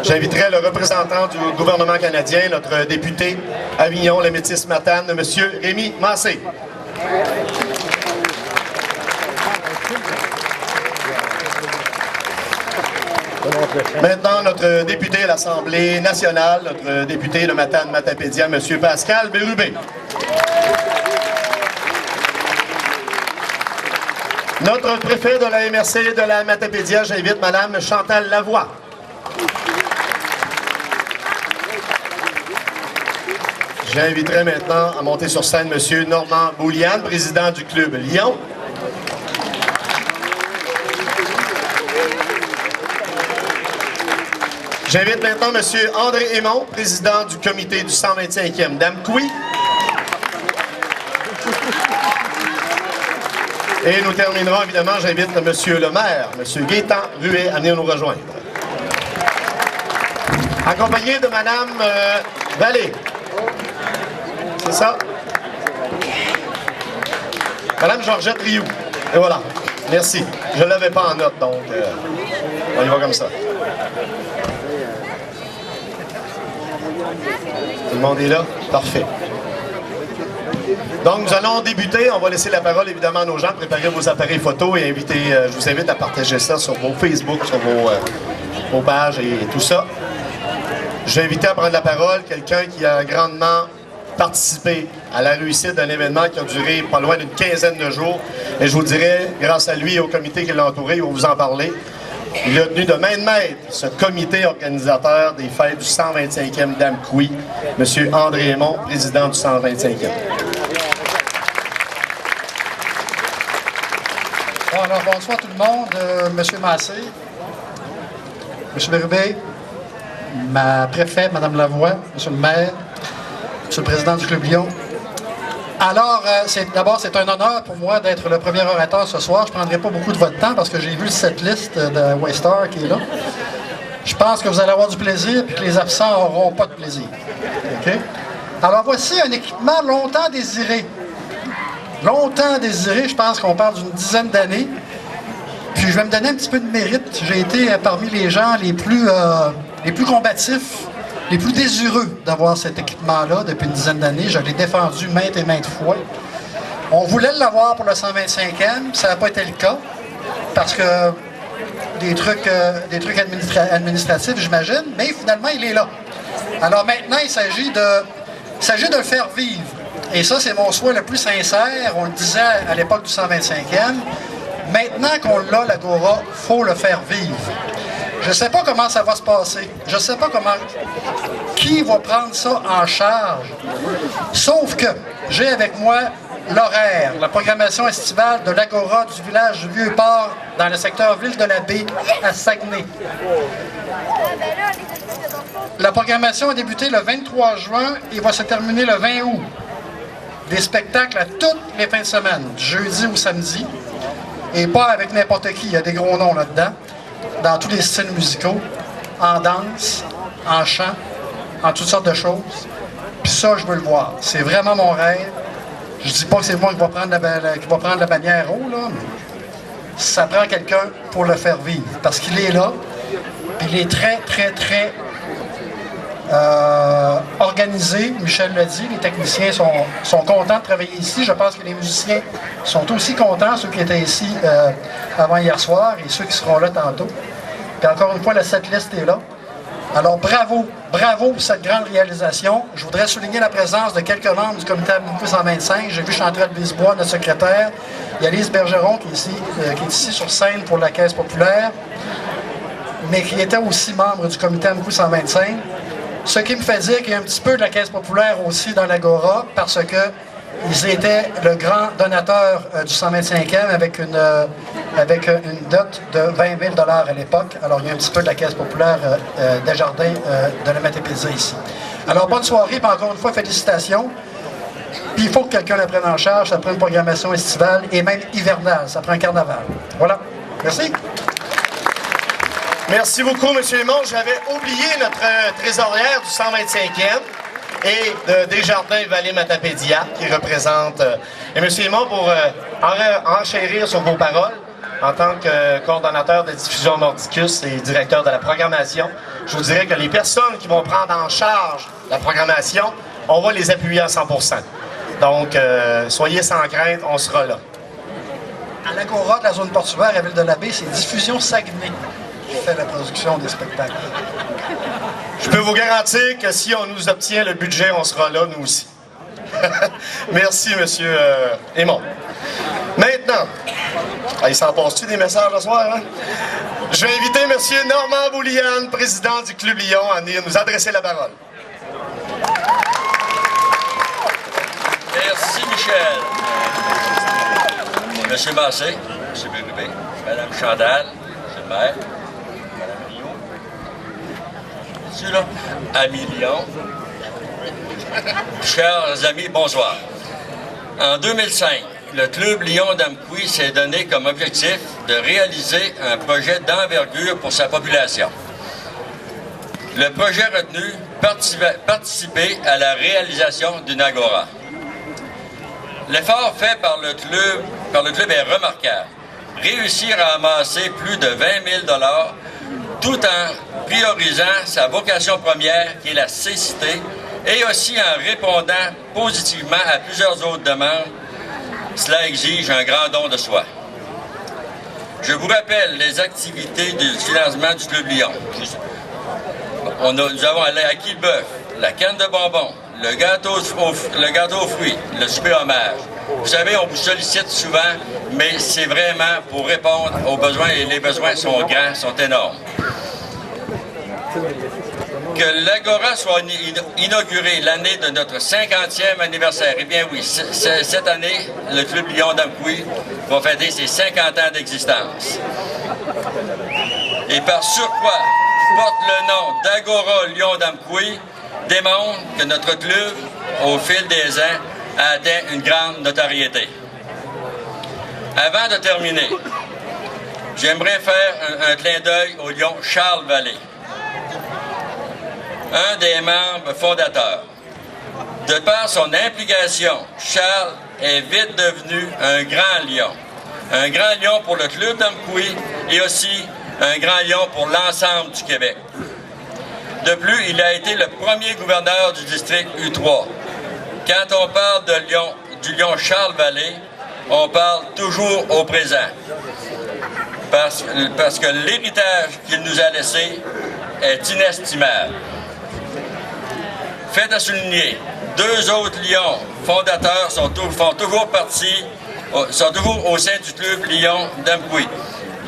J'inviterai le représentant du gouvernement canadien, notre député Avignon, le Métis Matane, M. Rémi Massé. Maintenant, notre député à l'Assemblée nationale, notre député de Matane-Matapédia, M. Pascal Bérubé. Notre préfet de la MRC de la Matapédia, j'invite Mme Chantal Lavoie. J'inviterai maintenant à monter sur scène M. Normand Boulian, président du Club Lyon. J'invite maintenant M. André Aymon, président du comité du 125e d'Amqui. Et nous terminerons, évidemment, j'invite M. le maire, M. Gaétan Ruet, à venir nous rejoindre. Accompagné de Mme Vallée. C'est ça? Mme Georgette Rioux. Et voilà. Merci. Je ne l'avais pas en note, donc on y va comme ça. Tout le monde est là? Parfait. Donc, nous allons débuter. On va laisser la parole, évidemment, à nos gens. Préparez vos appareils photo et je vous invite à partager ça sur vos Facebook, sur vos pages et tout ça. Je vais inviter à prendre la parole quelqu'un qui a grandement participé à la réussite d'un événement qui a duré pas loin d'une quinzaine de jours. Et je vous dirais, grâce à lui et au comité qui l'a entouré, ils vont vous en parler. Il a tenu de main de maître ce comité organisateur des fêtes du 125e d'Amqui, M. André Aymon, président du 125e. Bon, alors, bonsoir tout le monde. M. Massé, M. Bérubé, ma préfète, Mme Lavoie, M. le maire, M. le président du Club Lyon. Alors, d'abord, c'est un honneur pour moi d'être le premier orateur ce soir. Je ne prendrai pas beaucoup de votre temps parce que j'ai vu cette liste de Waystar qui est là. Je pense que vous allez avoir du plaisir et que les absents n'auront pas de plaisir. Okay? Alors, voici un équipement longtemps désiré. Longtemps désiré, je pense qu'on parle d'une dizaine d'années. Puis, je vais me donner un petit peu de mérite. J'ai été parmi les gens les plus combatifs, les plus désireux d'avoir cet équipement-là depuis une dizaine d'années. Je l'ai défendu maintes et maintes fois. On voulait l'avoir pour le 125e, ça n'a pas été le cas, parce que des trucs administratifs, j'imagine, mais finalement, il est là. Alors maintenant, il s'agit de le faire vivre. Et ça, c'est mon souhait le plus sincère. On le disait à l'époque du 125e. Maintenant qu'on l'a, l'Agora, il faut le faire vivre. Je ne sais pas comment ça va se passer. Je ne sais pas qui va prendre ça en charge. Sauf que j'ai avec moi l'horaire, la programmation estivale de l'Agora du village du Vieux-Port dans le secteur Ville-de-la-Baie à Saguenay. La programmation a débuté le 23 juin et va se terminer le 20 août. Des spectacles à toutes les fins de semaine, du jeudi au samedi. Et pas avec n'importe qui, il y a des gros noms là-dedans. Dans tous les styles musicaux, en danse, en chant, en toutes sortes de choses. Puis ça, je veux le voir. C'est vraiment mon rêve. Je dis pas que c'est moi qui va prendre la bannière haut, là, mais ça prend quelqu'un pour le faire vivre. Parce qu'il est là, puis il est très, très, très organisé. Michel l'a dit, les techniciens sont contents de travailler ici. Je pense que les musiciens sont aussi contents, ceux qui étaient ici avant hier soir et ceux qui seront là tantôt. Puis encore une fois, la setlist est là. Alors bravo, bravo pour cette grande réalisation. Je voudrais souligner la présence de quelques membres du comité Amqui 125. J'ai vu Chantal Brisebois, notre secrétaire. Il y a Lise Bergeron qui est ici sur scène pour la Caisse populaire, mais qui était aussi membre du comité Amqui 125. Ce qui me fait dire qu'il y a un petit peu de la Caisse populaire aussi dans l'Agora, parce que ils étaient le grand donateur du 125e avec une dot de 20 000 $ à l'époque. Alors, il y a un petit peu de la Caisse populaire Desjardins de la Matapédia ici. Alors, bonne soirée, puis encore une fois, félicitations. Puis, il faut que quelqu'un la prenne en charge. Ça prend une programmation estivale et même hivernale. Ça prend un carnaval. Voilà. Merci. Merci beaucoup, M. Aymon. J'avais oublié notre trésorière du 125e et de Desjardins Vallée-Matapédia qui représente. Et M. Aymon, pour enchérir sur vos paroles, en tant que coordonnateur de diffusion Nordicus et directeur de la programmation, je vous dirais que les personnes qui vont prendre en charge la programmation, on va les appuyer à 100%. Donc, soyez sans crainte, on sera là. À l'Agora de la zone portuaire à Ville-de-la-Baie, c'est Diffusion Saguenay qui fait la production des spectacles. Je peux vous garantir que si on nous obtient le budget, on sera là, nous aussi. Merci, M. Aymon. Maintenant, il s'en passe-tu des messages ce soir, hein? Je vais inviter M. Normand Boulian, président du Club Lyon, à venir nous adresser la parole. Merci, Michel. M. Massé, M. Bérubé, Mme Chandal, M. le maire, Mme Lyon, celui-là, Ami Lyon. Chers amis, bonsoir. En 2005, le Club Lyon-Damqui s'est donné comme objectif de réaliser un projet d'envergure pour sa population. Le projet retenu, participer à la réalisation d'une agora. L'effort fait par le club est remarquable. Réussir à amasser plus de 20 000 $ tout en priorisant sa vocation première, qui est la cécité, et aussi en répondant positivement à plusieurs autres demandes. Cela exige un grand don de soi. Je vous rappelle les activités du financement du Club Lyon. Nous avons la quille-bœuf, la canne de bonbons, le gâteau aux fruits, le souper hommage. Vous savez, on vous sollicite souvent, mais c'est vraiment pour répondre aux besoins, et les besoins sont grands, sont énormes. Que l'Agora soit inaugurée l'année de notre 50e anniversaire. Eh bien oui, cette année, le Club Lyon-Damqui va fêter ses 50 ans d'existence. Et par surcroît, porte le nom d'Agora Lyon-Damqui, démontre que notre club, au fil des ans, a atteint une grande notoriété. Avant de terminer, j'aimerais faire un clin d'œil au Lion Charles Vallée, un des membres fondateurs. De par son implication, Charles est vite devenu un grand lion. Un grand lion pour le Club Damqui et aussi un grand lion pour l'ensemble du Québec. De plus, il a été le premier gouverneur du district U3. Quand on parle du lion Charles Vallée, on parle toujours au présent. Parce que l'héritage qu'il nous a laissé est inestimable. Fait à souligner, deux autres lions fondateurs sont toujours au sein du Club Lyon-Damqui.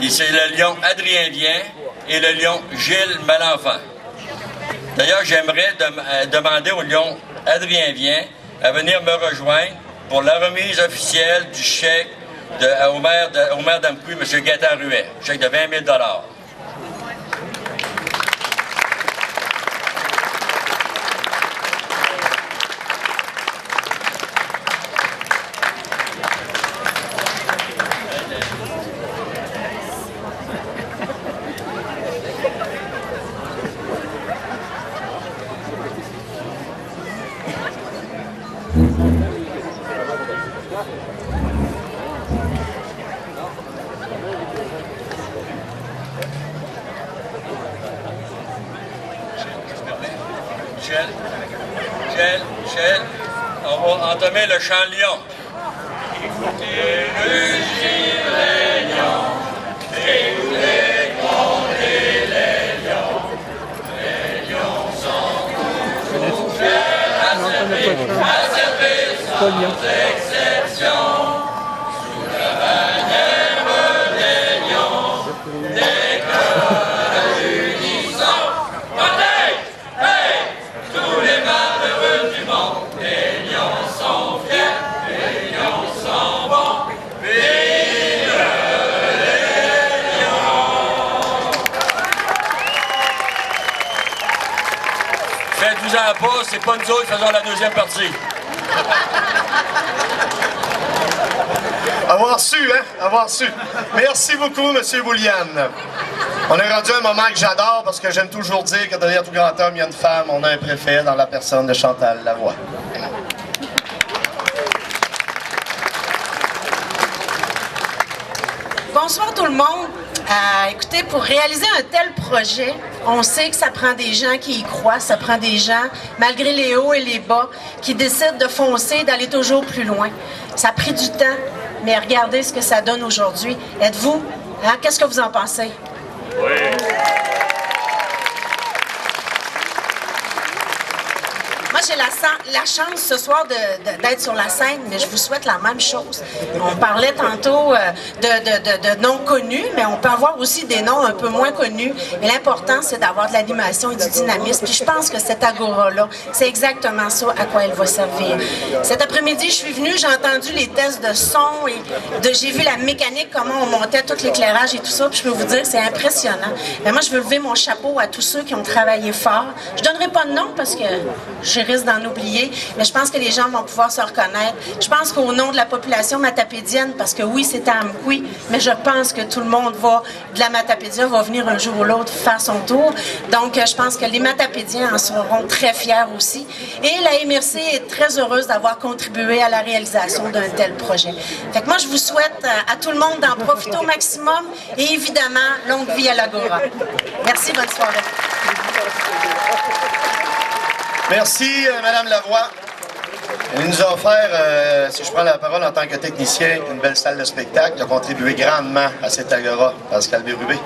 C'est le lion Adrien Vien et le lion Gilles Malenfant. D'ailleurs, j'aimerais demander au lion Adrien Vien à venir me rejoindre pour la remise officielle du chèque au maire Damqui, M. Gaétan Ruet, chèque de 20 000 $. Michel, on va entamer le chant lion. Et rugit les lions, et les gronder les lions. Les lions sont toujours fiers à servir sans exception. Sous la bannière des lions, des cœurs unissants. Hey! Tous les malheureux du monde, les lions sont fiers, les lions sont bons, vive les lions! Faites-vous-en pas, c'est pas nous autres qui faisons la deuxième partie. Avoir su, hein? Avoir su. Merci beaucoup, M. Boulian. On est rendu à un moment que j'adore parce que j'aime toujours dire que derrière tout grand homme, il y a une femme. On a un préfet dans la personne de Chantal Lavoie. bonsoir tout le monde. Écoutez, pour réaliser un tel projet, on sait que ça prend des gens qui y croient, ça prend des gens, malgré les hauts et les bas, qui décident de foncer, d'aller toujours plus loin. Ça a pris du temps, mais regardez ce que ça donne aujourd'hui. Êtes-vous? Hein? Qu'est-ce que vous en pensez? Oui. Moi, j'ai la chance ce soir d'être sur la scène, mais je vous souhaite la même chose. On parlait tantôt de noms connus, mais on peut avoir aussi des noms un peu moins connus. Mais l'important, c'est d'avoir de l'animation et du dynamisme. Puis je pense que cette agora-là, c'est exactement ça à quoi elle va servir. Cet après-midi, je suis venue, j'ai entendu les tests de son et j'ai vu la mécanique, comment on montait tout l'éclairage et tout ça. Puis je peux vous dire que c'est impressionnant. Mais moi, je veux lever mon chapeau à tous ceux qui ont travaillé fort. Je donnerai pas de nom parce que je risque d'en oublier, mais je pense que les gens vont pouvoir se reconnaître. Je pense qu'au nom de la population matapédienne, parce que oui, c'est à Amkoui, mais je pense que tout le monde de la Matapédia va venir un jour ou l'autre faire son tour. Donc, je pense que les Matapédiens en seront très fiers aussi. Et la MRC est très heureuse d'avoir contribué à la réalisation d'un tel projet. Fait que moi, je vous souhaite à tout le monde d'en profiter au maximum et évidemment, longue vie à l'Agora. Merci, bonne soirée. Merci, Mme Lavoie. Elle nous a offert, si je prends la parole en tant que technicien, une belle salle de spectacle. Il a contribué grandement à cette agora, Pascal Bérubé.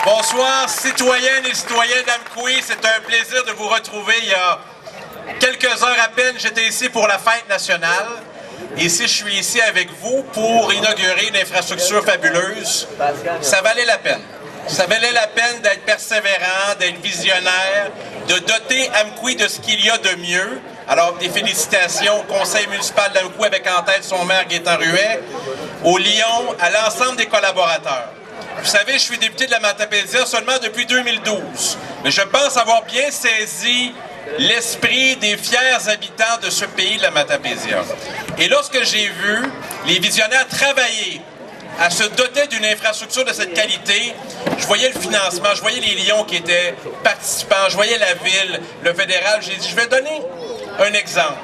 Bonsoir, citoyennes et citoyens d'Amkoui. C'est un plaisir de vous retrouver. Il y a quelques heures à peine, j'étais ici pour la fête nationale. Et si je suis ici avec vous pour inaugurer une infrastructure fabuleuse, ça valait la peine. Ça valait la peine d'être persévérant, d'être visionnaire, de doter Amkoui de ce qu'il y a de mieux. Alors, des félicitations au conseil municipal d'Amkoui avec en tête son maire Gaétan Ruet, au Lion, à l'ensemble des collaborateurs. Vous savez, je suis député de la Matapédia seulement depuis 2012, mais je pense avoir bien saisi l'esprit des fiers habitants de ce pays de la Matapédia. Et lorsque j'ai vu les visionnaires travailler à se doter d'une infrastructure de cette qualité, je voyais le financement, je voyais les Lions qui étaient participants, je voyais la ville, le fédéral. J'ai dit, je vais donner un exemple.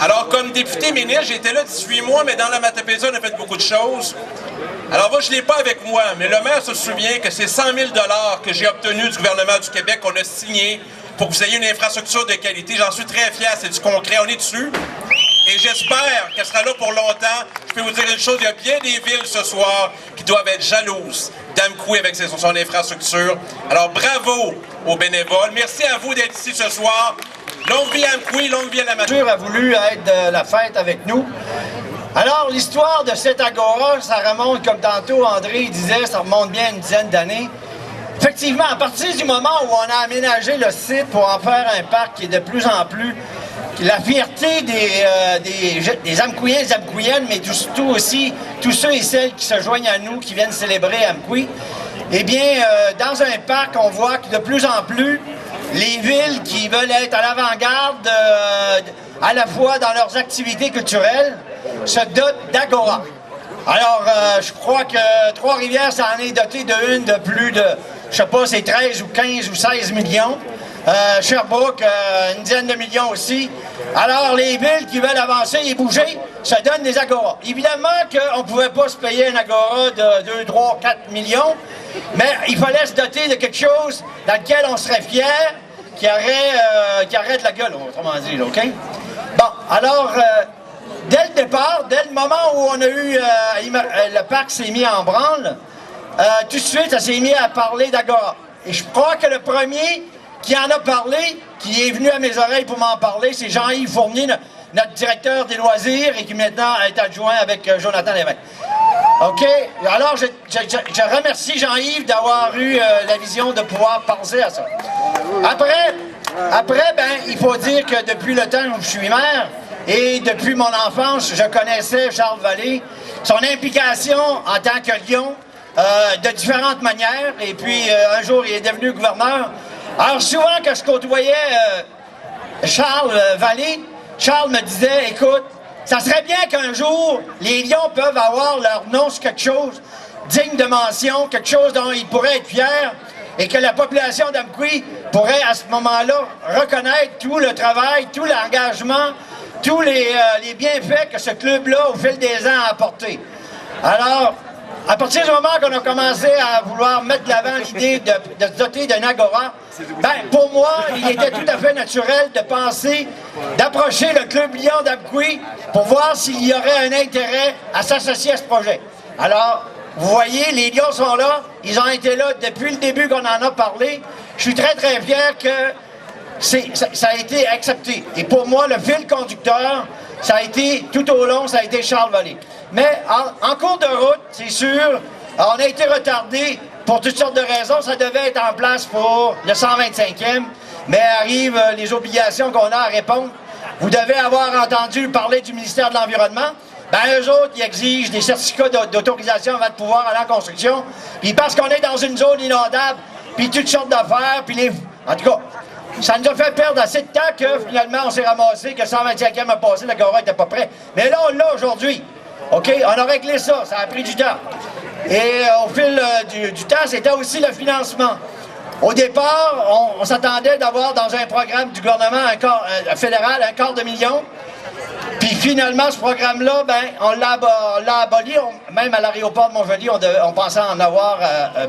Alors, comme député ministre, j'étais là 18 mois, mais dans la Matapédia, on a fait beaucoup de choses. Alors moi, je ne l'ai pas avec moi, mais le maire se souvient que c'est 100 000 $ que j'ai obtenus du gouvernement du Québec, qu'on a signé pour que vous ayez une infrastructure de qualité. J'en suis très fier, c'est du concret, on est dessus. Et j'espère qu'elle sera là pour longtemps. Je peux vous dire une chose, il y a bien des villes ce soir qui doivent être jalouses d'Amkoui avec son infrastructure. Alors bravo aux bénévoles. Merci à vous d'être ici ce soir. Longue vie à Amkoui, longue vie à la Matapédia. A voulu être de la fête avec nous. Alors, l'histoire de cette agora, ça remonte, comme tantôt André disait, ça remonte bien une dizaine d'années. Effectivement, à partir du moment où on a aménagé le site pour en faire un parc qui est de plus en plus la fierté des Amkouiens et des Amkouiennes, mais surtout aussi tous ceux et celles qui se joignent à nous, qui viennent célébrer Amkoui, eh bien, dans un parc, on voit que de plus en plus, les villes qui veulent être à l'avant-garde, à la fois dans leurs activités culturelles, se dotent d'agora. Alors, je crois que Trois-Rivières, ça en est doté de plus de, je sais pas, c'est 13 ou 15 ou 16 millions. Sherbrooke, une dizaine de millions aussi. Alors, les villes qui veulent avancer et bouger, ça donne des agoras. Évidemment qu'on ne pouvait pas se payer un agora de 2, 3, 4 millions, mais il fallait se doter de quelque chose dans lequel on serait fier, qui aurait de la gueule, autrement dit, là, OK? Bon, alors, dès le départ, dès le moment où on a eu, le parc s'est mis en branle, tout de suite, ça s'est mis à parler d'agora. Et je crois que le premier qui en a parlé, qui est venu à mes oreilles pour m'en parler, c'est Jean-Yves Fournier, notre directeur des loisirs et qui maintenant est adjoint avec Jonathan Lévesque. OK? Alors, je remercie Jean-Yves d'avoir eu la vision de pouvoir penser à ça. Après, ben, il faut dire que depuis le temps où je suis maire et depuis mon enfance, je connaissais Charles Vallée, son implication en tant que Lion de différentes manières. Et puis, un jour, il est devenu gouverneur. Alors, souvent que je côtoyais Charles Vallée, Charles me disait, écoute, ça serait bien qu'un jour, les Lions peuvent avoir leur nom sur quelque chose digne de mention, quelque chose dont ils pourraient être fiers, et que la population d'Amkoui pourrait, à ce moment-là, reconnaître tout le travail, tout l'engagement, tous les bienfaits que ce club-là, au fil des ans, a apporté. Alors, à partir du moment qu'on a commencé à vouloir mettre de l'avant l'idée de se doter d'un agora, ben, pour moi, il était tout à fait naturel de penser, d'approcher le club Lion d'Amqui pour voir s'il y aurait un intérêt à s'associer à ce projet. Alors, vous voyez, les Lions sont là, ils ont été là depuis le début qu'on en a parlé. Je suis très, très fier que ça a été accepté. Et pour moi, le fil conducteur, ça a été, tout au long, ça a été Charles Vallée. Mais en cours de route, c'est sûr, on a été retardé pour toutes sortes de raisons. Ça devait être en place pour le 125e, mais arrivent les obligations qu'on a à répondre. Vous devez avoir entendu parler du ministère de l'Environnement. Ben, eux autres, ils exigent des certificats d'autorisation avant de pouvoir aller en construction. Puis parce qu'on est dans une zone inondable, puis toutes sortes d'affaires, puis en tout cas, ça nous a fait perdre assez de temps que finalement, on s'est ramassé, que le 125e a passé, l'agora n'était pas prêt. Mais là, on l'a aujourd'hui. OK? On a réglé ça. Ça a pris du temps. Et au fil du temps, c'était aussi le financement. Au départ, on s'attendait d'avoir dans un programme du gouvernement fédéral $250 000. Puis finalement, ce programme-là, ben, on l'a aboli. Même à l'aéroport de Montjoli, on pensait en avoir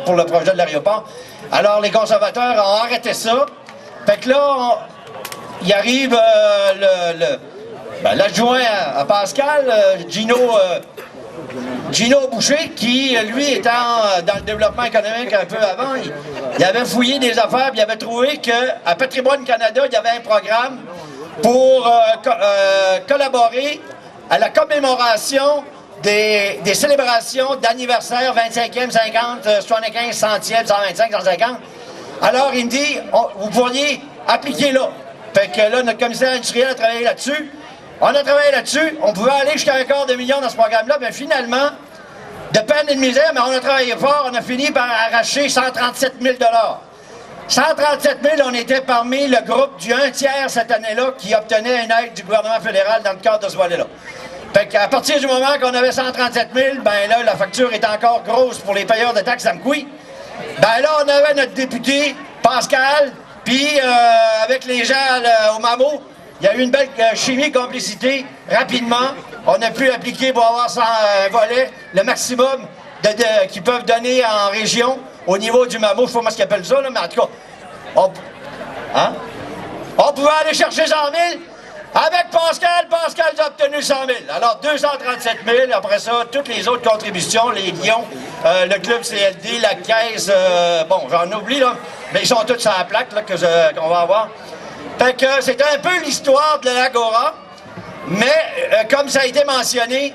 pour le projet de l'aéroport. Alors, les conservateurs ont arrêté ça. Fait que là, il arrive l'adjoint à Pascal, Gino Boucher, qui, lui, étant dans le développement économique un peu avant, il avait fouillé des affaires, puis il avait trouvé qu'à Patrimoine Canada, il y avait un programme pour collaborer à la commémoration des célébrations d'anniversaire 25e, 50, 75, 100e, 125, 150. Alors, il me dit, vous pourriez appliquer là. Fait que là, notre commissaire industriel a travaillé là-dessus. On a travaillé là-dessus. On pouvait aller jusqu'à $250 000 dans ce programme-là. Mais finalement, de peine et de misère, mais on a travaillé fort. On a fini par arracher 137 000 $. 137 000 $, on était parmi le groupe du 1/3 cette année-là qui obtenait une aide du gouvernement fédéral dans le cadre de ce volet-là. Fait qu'à partir du moment qu'on avait 137 000 $, ben là, la facture est encore grosse pour les payeurs de taxes Amqui. Ben là, on avait notre député, Pascal, puis avec les gens au MAMO, il y a eu une belle chimie, complicité. Rapidement, on a pu appliquer pour avoir un volet, le maximum qu'ils peuvent donner en région au niveau du MAMO. Je ne sais pas comment ils appellent ça, là, mais en tout cas, on pouvait aller chercher 100 000. Avec Pascal a obtenu 100 000. Alors, 237 000. Après ça, toutes les autres contributions, les Lions, le club CLD, la caisse, bon, j'en oublie, là, mais ils sont tous sur la plaque là, qu'on va avoir. Fait que c'est un peu l'histoire de l'Agora, mais comme ça a été mentionné,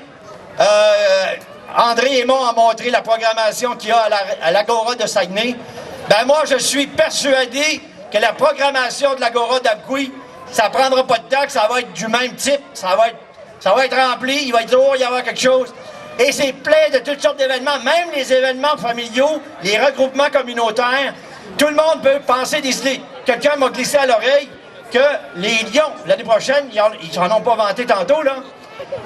André Aymon a montré la programmation qu'il y a à l'Agora de Saguenay. Ben moi, je suis persuadé que la programmation de l'Agora d'Amqui, ça ne prendra pas de temps, que ça va être du même type, ça va être rempli, il va toujours y avoir quelque chose. Et c'est plein de toutes sortes d'événements, même les événements familiaux, les regroupements communautaires, tout le monde peut penser des idées. Quelqu'un m'a glissé à l'oreille que les Lions, l'année prochaine, ils n'en ont pas vanté tantôt, là,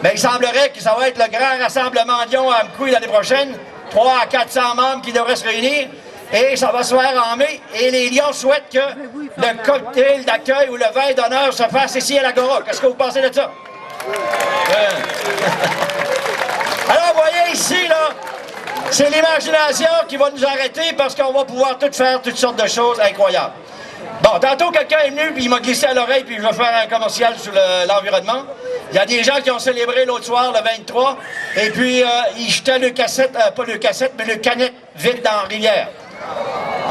mais il semblerait que ça va être le grand rassemblement Lions à Amqui l'année prochaine, 300 à 400 membres qui devraient se réunir. Et ça va se faire en mai. Et les Lions souhaitent que le cocktail d'accueil ou le vin d'honneur se fasse ici à l'Agora. Qu'est-ce que vous pensez de ça? Alors, vous voyez ici, là, c'est l'imagination qui va nous arrêter parce qu'on va pouvoir faire toutes sortes de choses incroyables. Bon, tantôt, quelqu'un est venu, puis il m'a glissé à l'oreille, puis je vais faire un commercial sur l'environnement. Il y a des gens qui ont célébré l'autre soir, le 23, et puis ils jetaient le cassette, pas le cassette, mais le canette vide dans la rivière.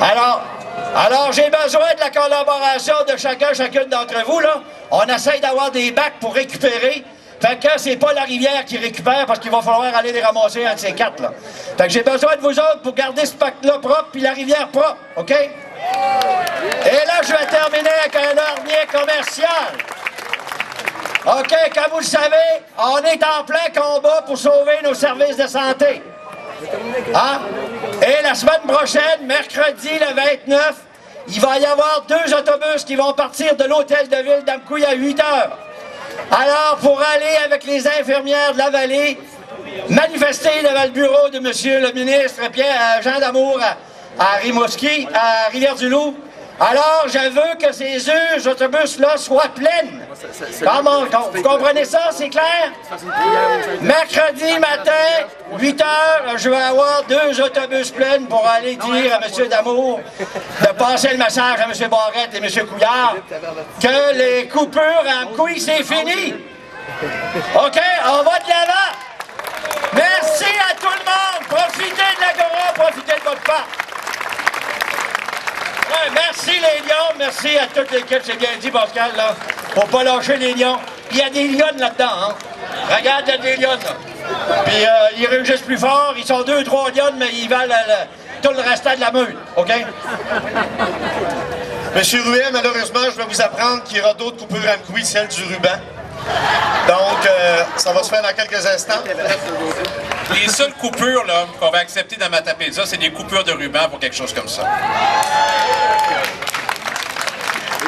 Alors j'ai besoin de la collaboration de chacune d'entre vous, là. On essaie d'avoir des bacs pour récupérer. Fait que c'est pas la rivière qui récupère parce qu'il va falloir aller les ramasser un de ces quatre, là. Fait que j'ai besoin de vous autres pour garder ce bac-là propre puis la rivière propre, OK? Et là, je vais terminer avec un dernier commercial. OK, comme vous le savez, on est en plein combat pour sauver nos services de santé. Hein? Et la semaine prochaine, mercredi le 29, il va y avoir 2 autobus qui vont partir de l'hôtel de ville d'Amqui à 8 heures. Alors, pour aller avec les infirmières de la vallée, manifester devant le bureau de M. le ministre Jean Damour à Rimouski, à Rivière-du-Loup, Alors, je veux que ces autobus-là soient pleines. Vous comprenez ça, c'est clair? Mercredi matin, 8 h, je vais avoir 2 autobus pleins pour aller dire à M. Damour de passer le message à M. Barrette et M. Couillard que les coupures à Amqui, c'est fini. OK, on va de l'avant. Merci à tout le monde. Profitez de l'Agora, profitez de votre part. Ouais, merci les lions, merci à toute l'équipe, c'est bien dit Pascal, là. Faut pas lâcher les lions. Puis il y a des lions là-dedans, hein. Regarde, il y a des lions, là. Puis ils réagissent plus fort, ils sont 2 3 lions, mais ils valent tout le restant de la meute, OK? Monsieur Ruet, malheureusement, je vais vous apprendre qu'il y aura d'autres coupures à Amqui, celle du ruban. Donc, ça va se faire dans quelques instants. Les seules coupures là, qu'on va accepter dans Matapédia, c'est des coupures de ruban pour quelque chose comme ça.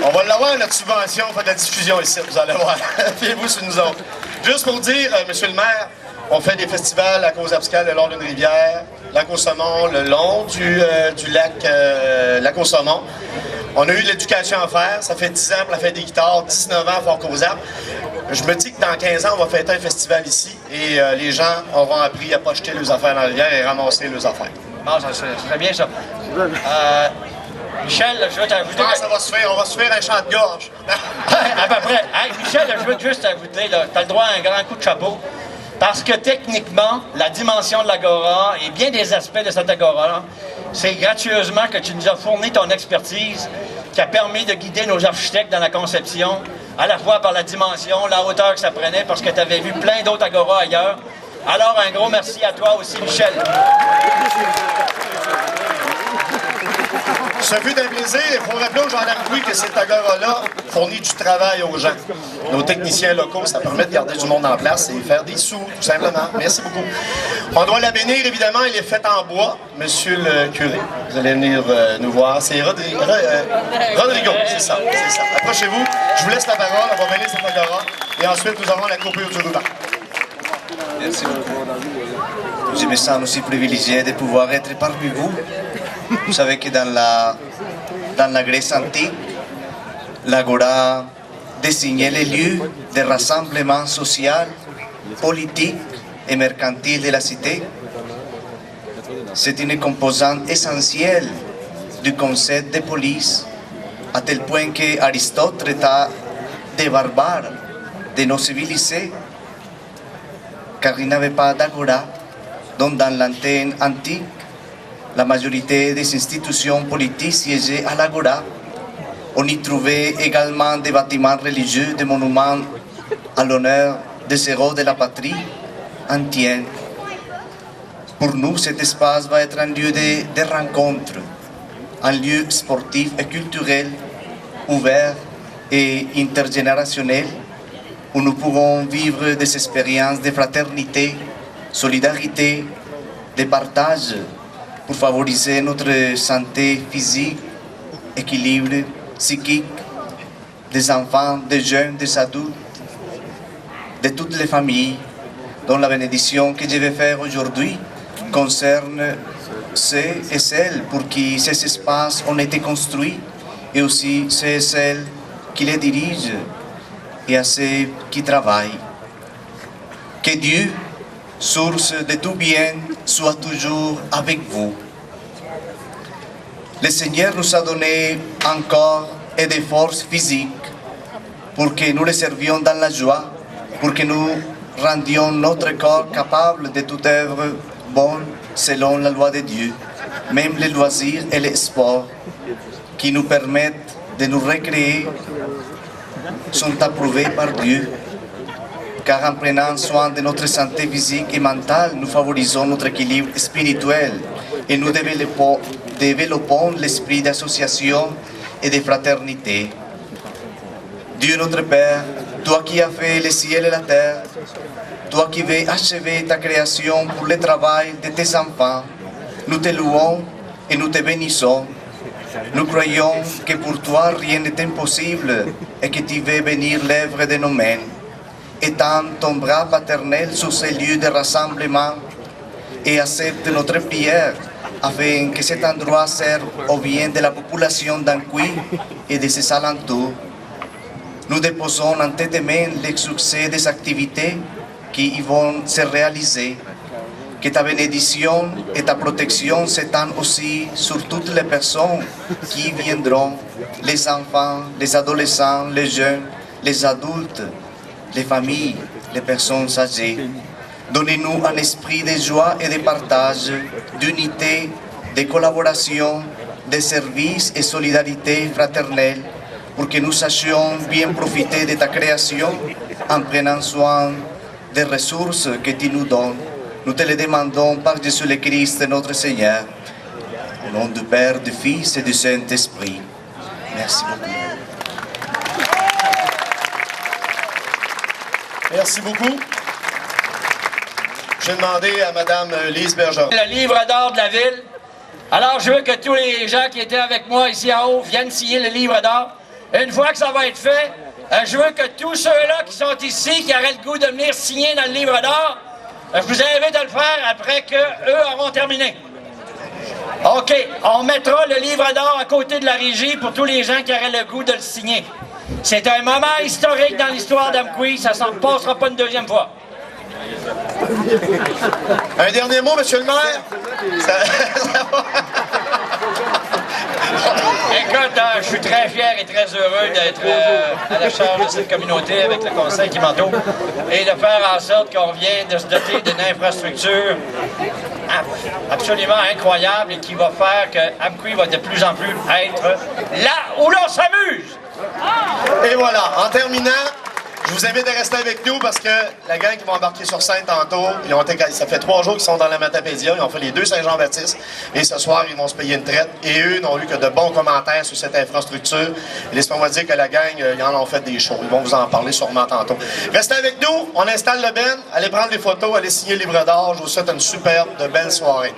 On va l'avoir, notre subvention, on fait de la diffusion ici, vous allez voir. Fiez-vous sur nous autres. Juste pour dire, monsieur le maire, on fait des festivals à cause abscale le long d'une rivière, lac au saumon, le long du lac au saumon. On a eu de l'éducation à faire, ça fait 10 ans pour la fête des guitares, 19 ans à Fort-Causable. Je me dis que dans 15 ans, on va fêter un festival ici et les gens auront appris à ne pas jeter leurs affaires dans la rivière et ramasser leurs affaires. Bon, ça serait bien ça. Michel, je veux t'ajouter... Ah, ça va se faire, on va se faire un chant de gorge. À peu près. Hey, Michel, je veux juste ajouter, tu as le droit à un grand coup de chapeau. Parce que techniquement, la dimension de l'Agora et bien des aspects de cette Agora, c'est gracieusement que tu nous as fourni ton expertise qui a permis de guider nos architectes dans la conception, à la fois par la dimension, la hauteur que ça prenait, parce que tu avais vu plein d'autres Agora ailleurs. Alors, un gros merci à toi aussi, Michel. Ce fut un plaisir. Il faut rappeler aux gens d'Amqui que cette Agora-là fournit du travail aux gens. Nos techniciens locaux, ça permet de garder du monde en place et faire des sous, tout simplement. Merci beaucoup. On doit la bénir, évidemment. Elle est faite en bois. Monsieur le curé, vous allez venir nous voir. C'est Rodrigo, c'est ça. Approchez-vous. Je vous laisse la parole. On va bénir cette Agora. Et ensuite, nous aurons la coupure du ruban. Merci beaucoup. Je me sens aussi privilégié de pouvoir être parmi vous. Vous savez que dans la Grèce antique, l'agora désignait les lieux de rassemblement social, politique et mercantile de la cité. C'est une composante essentielle du concept de police, à tel point que Aristote traita des barbares, de nos civilisés, car il n'avait pas d'agora. Donc dans l'Athènes antique, la majorité des institutions politiques siégeaient à l'Agora. On y trouvait également des bâtiments religieux, des monuments à l'honneur des héros de la patrie entière. Pour nous, cet espace va être un lieu de rencontre, un lieu sportif et culturel, ouvert et intergénérationnel, où nous pourrons vivre des expériences de fraternité, solidarité, de partage, pour favoriser notre santé physique, équilibre psychique des enfants, des jeunes, des adultes, de toutes les familles, dont la bénédiction que je vais faire aujourd'hui concerne ceux et celles pour qui ces espaces ont été construits et aussi ceux et celles qui les dirigent et à ceux qui travaillent. Que Dieu, source de tout bien, soit toujours avec vous. Le Seigneur nous a donné encore et des forces physiques pour que nous le servions dans la joie, pour que nous rendions notre corps capable de toute œuvre bonne selon la loi de Dieu. Même les loisirs et les sports qui nous permettent de nous recréer sont approuvés par Dieu. Car en prenant soin de notre santé physique et mentale, nous favorisons notre équilibre spirituel et nous développons l'esprit d'association et de fraternité. Dieu notre Père, toi qui as fait le ciel et la terre, toi qui veux achever ta création pour le travail de tes enfants, nous te louons et nous te bénissons. Nous croyons que pour toi rien n'est impossible et que tu veux bénir l'œuvre de nos mains. Étends ton bras paternel sur ces lieux de rassemblement et accepte notre prière afin que cet endroit serve au bien de la population d'Amqui et de ses alentours. Nous déposons en tes mains le succès des activités qui y vont se réaliser. Que ta bénédiction et ta protection s'étendent aussi sur toutes les personnes qui y viendront, les enfants, les adolescents, les jeunes, les adultes, les familles, les personnes âgées. Donnez-nous un esprit de joie et de partage, d'unité, de collaboration, de service et solidarité fraternelle pour que nous sachions bien profiter de ta création en prenant soin des ressources que tu nous donnes. Nous te le demandons par Jésus le Christ, notre Seigneur, au nom du Père, du Fils et du Saint-Esprit. Merci beaucoup. Merci beaucoup. J'ai demandé à Mme Lise Bergeron. Le livre d'or de la ville. Alors, je veux que tous les gens qui étaient avec moi ici en haut viennent signer le livre d'or. Une fois que ça va être fait, je veux que tous ceux-là qui sont ici, qui auraient le goût de venir signer dans le livre d'or, je vous invite à le faire après qu'eux auront terminé. OK, on mettra le livre d'or à côté de la régie pour tous les gens qui auraient le goût de le signer. C'est un moment historique dans l'histoire d'Amqui, ça ne s'en passera pas une deuxième fois. Un dernier mot, monsieur le maire? Ça va? Écoute, je suis très fier et très heureux d'être à la charge de cette communauté avec le conseil qui m'entoure et de faire en sorte qu'on vient de se doter d'une infrastructure absolument incroyable et qui va faire que Amqui va de plus en plus être là où l'on s'amuse. Et voilà, en terminant, je vous invite à rester avec nous parce que la gang qui va embarquer sur scène tantôt, ça fait 3 jours qu'ils sont dans la Matapédia, ils ont fait les 2 Saint-Jean-Baptiste et ce soir, ils vont se payer une traite et eux n'ont eu que de bons commentaires sur cette infrastructure. Et laissez-moi dire que la gang, ils en ont fait des shows. Ils vont vous en parler sûrement tantôt. Restez avec nous, on installe le ben, allez prendre des photos, allez signer le livre d'or. Je vous souhaite une superbe, de belle soirée.